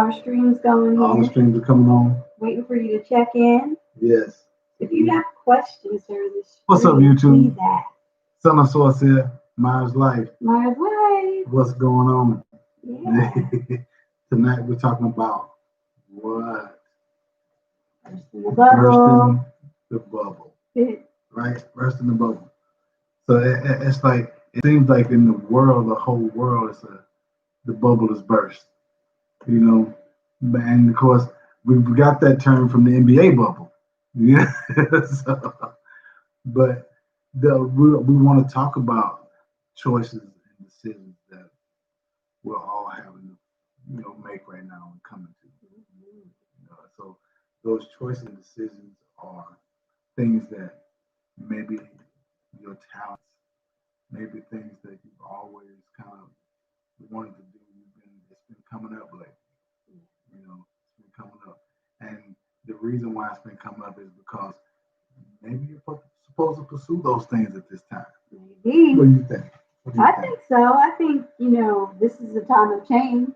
our streams going All the here. streams are coming on. Waiting for you to check in. Yes. If you have questions during the stream, What's up, YouTube? please ask. Son of Source here. Myers Life. Myers Life. What's going on? Yeah. Tonight we're talking about what? Bursting the bubble. The bubble. Right? Bursting the bubble. So it's like, it seems like in the world, the whole world, the bubble is burst. You know, and of course, we got that term from the NBA bubble. Yeah. But we want to talk about choices and decisions that we're all having to, make right now and coming to. So those choices and decisions are things that maybe your talents, maybe things that you've always kind of wanted to do. It's been coming up lately. It's been coming up, and the reason why it's been coming up is because maybe you're supposed to pursue those things at this time. Maybe. What do you think? I think so. I think, this is a time of change.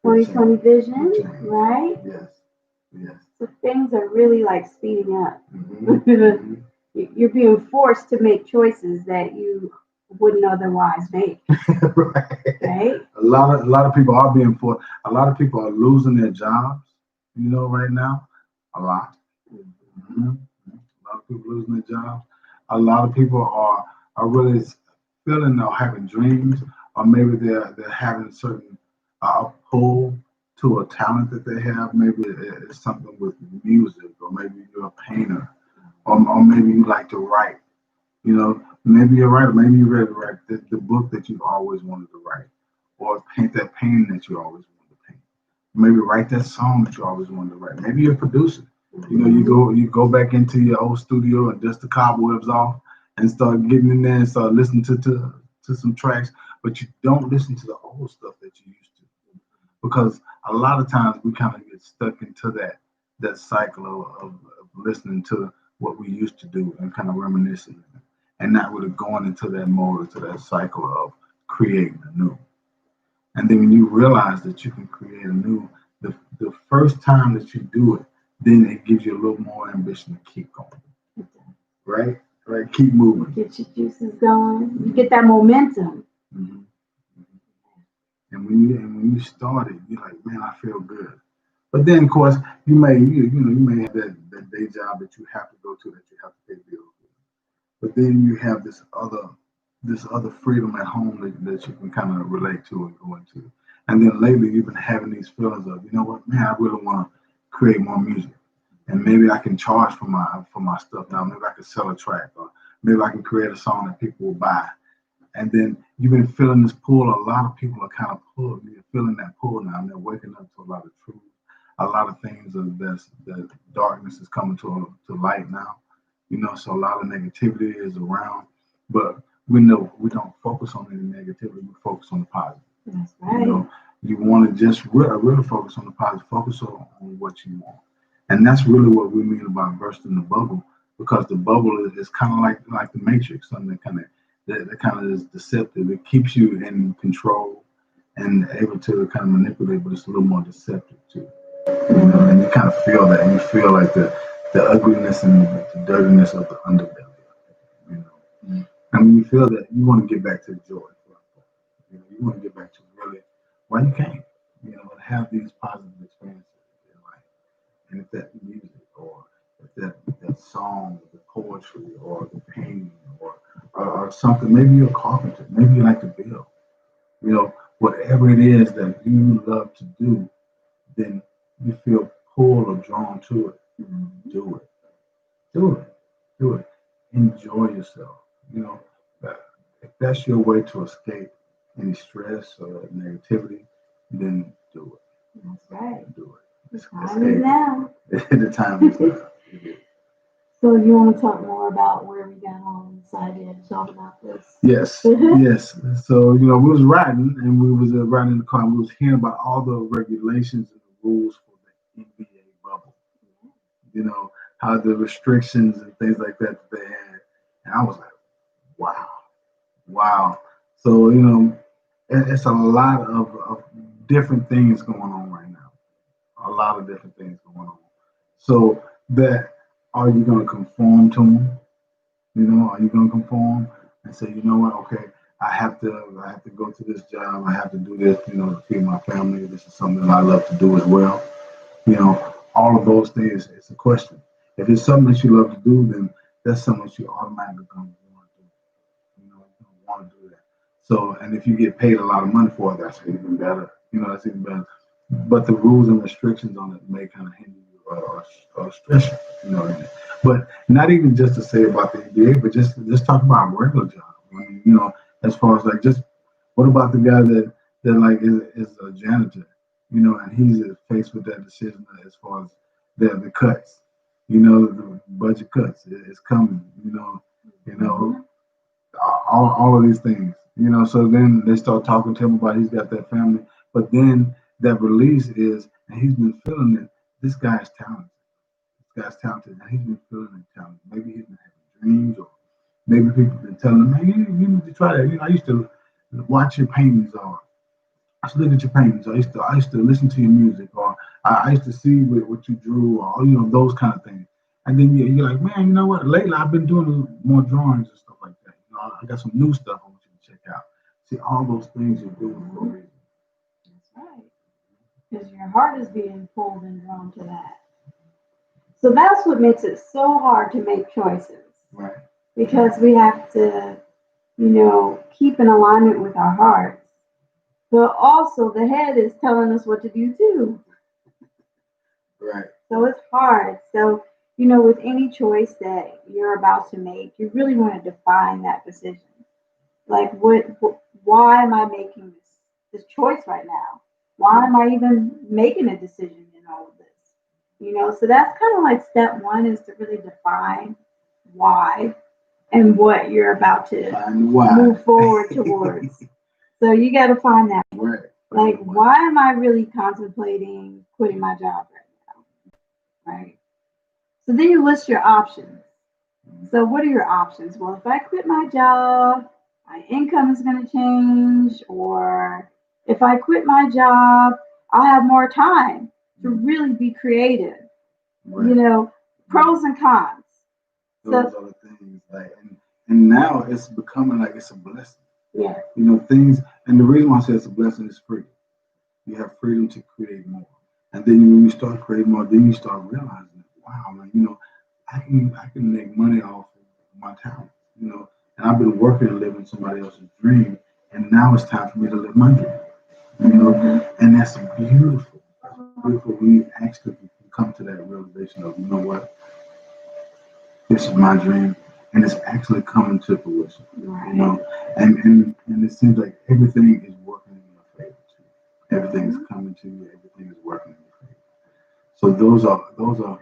2020 vision, right? Yes. So things are really like speeding up. Mm-hmm. You're being forced to make choices that you wouldn't otherwise make. Right? A lot of people are being forced. A lot of people are losing their jobs, right now. A lot. Mm-hmm. A lot of people losing their jobs. A lot of people are really feeling or having dreams, or maybe they're having certain pull to a talent that they have. Maybe it's something with music, or maybe you're a painter, or maybe you like to write. Maybe you're a writer. Maybe you read the book that you've always wanted to write, or paint that painting that you always wanted to paint. Maybe write that song that you always wanted to write. Maybe you're a producer. You go back into your old studio and dust the cobwebs off and start getting in there and start listening to some tracks, but you don't listen to the old stuff that you used to, because a lot of times we kind of get stuck into that cycle of listening to what we used to do and kind of reminiscing and not really going into that mode, into that cycle of creating anew. And then when you realize that you can create anew, the first time that you do it, then it gives you a little more ambition to keep going. Right? Keep moving. Get your juices going. You get that momentum. Mm-hmm. And when you start it, you're like, man, I feel good. But then, of course, you may have that day job that you have to go to, that you have to pay bills with. But then you have this other freedom at home that you can kind of relate to and go into. And then lately, you've been having these feelings of, you know what, man, I really want to create more music, and maybe I can charge for my stuff now. Maybe I can sell a track, or maybe I can create a song that people will buy. And then you've been feeling this pull. A lot of people are kind of pulled. You're feeling that pull now, and they're waking up to a lot of truth. A lot of things that darkness is coming to light now. So a lot of negativity is around, but we know we don't focus on any negativity. We focus on the positive. That's right. You want to just really focus on the positive. Focus on what you want, and that's really what we mean about bursting the bubble, because the bubble is kind of like the Matrix, something that kind of is deceptive. It keeps you in control and able to kind of manipulate, but it's a little more deceptive too. And you kind of feel that, and you feel like the ugliness and the dirtiness of the underbelly. And when you feel that, you want to get back to the joy. You want to get back to really why you came. And have these positive experiences in life. And if that music, or if that song, the poetry, or the painting, or something, maybe you're a carpenter, maybe you like to build. Whatever it is that you love to do, then you feel pulled or drawn to it. Do it. Enjoy yourself. If that's your way to escape any stress or negativity, then do it. That's right. Do it. The time is now. The time is now. So you want to talk more about where we got on decided to talk about this? Yes. So, we was riding, and we was riding in the car, and we was hearing about all the regulations and the rules for the NBA bubble. How the restrictions and things like that they had. And I was like, wow. So, it's a lot of different things going on right lot of different things going on. So that, are you going to conform to them? You know, are you going to conform and say, you know what? Okay, I have to go to this job. I have to do this, you know, to feed my family. This is something that I love to do as well. You know, all of those things. It's a question. If it's something that you love to do, then that's something that you automatically going to want to do. You know, you don't want to do that. So, and if you get paid a lot of money for it, that's even better. You know, that's even better. But the rules and restrictions on it may kind of hinder you or stress you. You know what I mean? But not even just to say about the NBA, but just talk about a regular job. I mean, you know, as far as like just what about the guy that like is a janitor, you know, and he's faced with that decision as far as the cuts, you know, the budget cuts is coming, you know, all of these things, you know. So then they start talking to him about he's got that family, but then that release is, and he's been feeling it. This guy's talented. This guy's talented, and he's been feeling it talented. Maybe he's been having dreams, or maybe people have been telling him, "Man, you need to try that." You know, I used to watch your paintings, or I used to look at your paintings. I used to listen to your music, or I used to see what you drew, or you know, those kind of things. And then you're like, man, you know what? Lately, I've been doing more drawings and stuff like that. You know, I got some new stuff I want you to check out. See, all those things you're doing for a reason. That's right. Because your heart is being pulled and drawn to that. So that's what makes it so hard to make choices. Right. Because we have to, you know, keep in alignment with our hearts. But also the head is telling us what to do too. Right. So it's hard. So, you know, with any choice that you're about to make, you really want to define that decision. Like, why am I making this choice right now? Why am I even making a decision in all of this? You know, so that's kind of like step one, is to really define why and what you're about to move forward towards. So you got to find that. Right. Like, why am I really contemplating quitting my job right now? Right. So then you list your options. So what are your options? Well, if I quit my job, my income is going to change, or if I quit my job, I'll have more time to really be creative. Right. You know, pros and cons. Those are the things. Like, and now it's becoming like it's a blessing. Yeah. You know, things, and the reason why I say it's a blessing is freedom. You have freedom to create more. And then when you start creating more, then you start realizing, wow, man, you know, I can make money off of my talent, you know. And I've been working and living somebody else's dream, and now it's time for me to live my dream. You know, and that's beautiful. Beautiful when you actually come to that realization of, you know what, this is my dream, and it's actually coming to fruition. Right. You know, and it seems like everything is working in your favor too. Everything is coming to you. Everything is working in your favor. So those are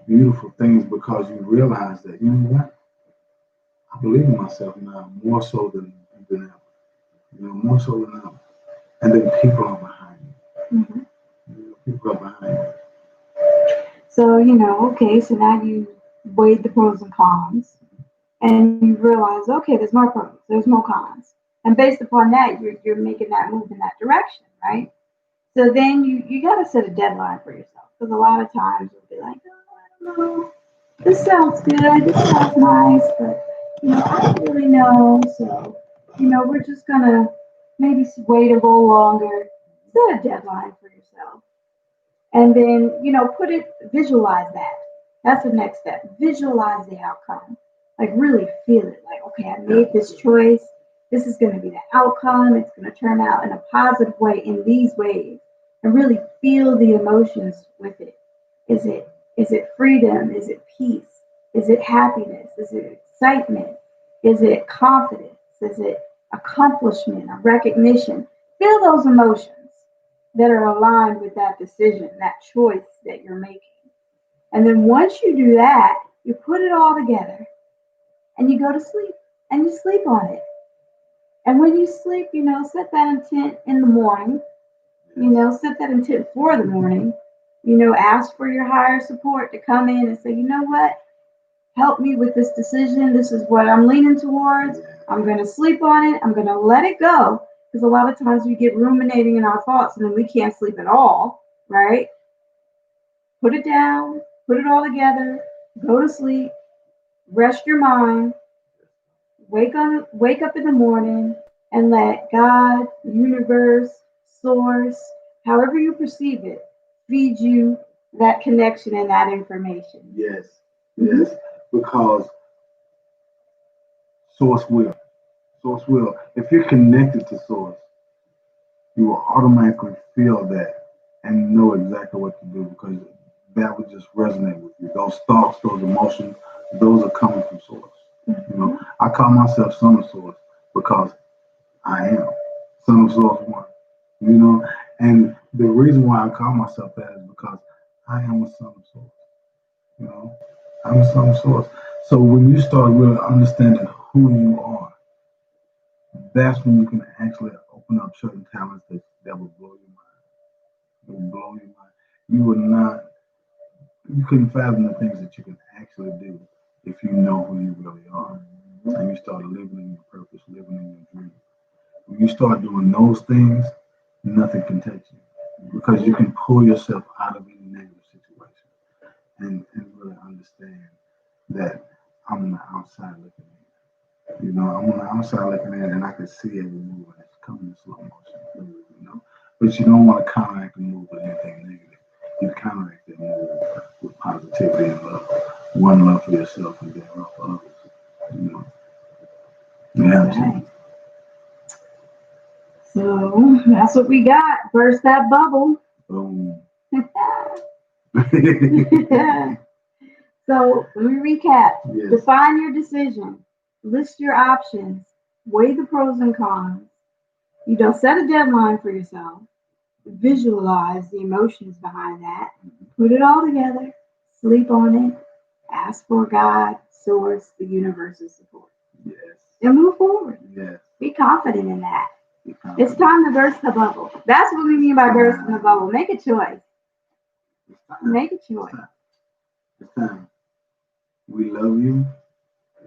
beautiful things, because you realize that, you know what, I believe in myself now more so than ever. You know, more so than ever. And then people are behind you. Mm-hmm. You know, people are behind you. So, you know, okay, so now you weighed the pros and cons, and you realize, okay, there's more pros, there's more cons. And based upon that, you're making that move in that direction, right? So then you got to set a deadline for yourself, because a lot of times you'll be like, oh, I don't know, this sounds good, this sounds nice, but, you know, I don't really know. So, you know, we're just going to maybe wait a little longer. Set a deadline for yourself. And then, you know, visualize that. That's the next step. Visualize the outcome. Like, really feel it. Like, okay, I made this choice. This is going to be the outcome. It's going to turn out in a positive way in these ways. And really feel the emotions with it. Is it freedom? Is it peace? Is it happiness? Is it excitement? Is it confidence? Is it accomplishment or recognition? Feel those emotions that are aligned with that decision, that choice that you're making. And then once you do that, you put it all together and you go to sleep and you sleep on it. And when you sleep, you know, set that intent in the morning, you know, set that intent for the morning, you know, ask for your higher support to come in and say, you know what, help me with this decision. This is what I'm leaning towards. I'm going to sleep on it. I'm going to let it go. Because a lot of times we get ruminating in our thoughts and then we can't sleep at all, right? put it down, put it all together, go to sleep, rest your mind, wake up in the morning, and let God, universe, source, however you perceive it, feed you that connection and that information. Yes, yes, because source will. Source will. If you're connected to source, you will automatically feel that and know exactly what to do because that would just resonate with you. Those thoughts, those emotions, those are coming from source. You know, I call myself son of source because I am son of source one. You know, and the reason why I call myself that is because I am a son of source. You know, I'm a son of source. So when you start really understanding who you are, that's when you can actually open up certain talents that will blow your mind. It will blow your mind. You will not, you couldn't fathom the things that you can actually do if you know who you really are. And you start living in your purpose, living in your dream. When you start doing those things, nothing can touch you because you can pull yourself out of any negative situation and really understand that I'm on the outside looking in. You know, I'm on the outside looking in and I can see every move and it's coming in slow motion. You know, but you don't want to counteract the move with anything negative. You counteract that move with positivity and love. One, love for yourself and then love for others. You know, you have to. So that's what we got. Burst that bubble. Boom. So let me recap. Yes. Define your decision. List your options. Weigh the pros and cons. Set a deadline for yourself. Visualize the emotions behind that. Put it all together. Sleep on it. Ask for God, source, the universe's support. Yes. And move forward. Yes. Be confident in that. It's time to burst the bubble. That's what we mean by bursting the bubble. Make a choice. Make a choice. It's time. We love you.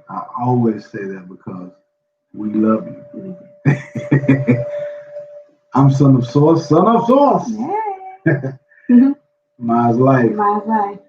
I always say that because we love you. I'm son of source, son of source. Yeah. Mine's life. Mine's life.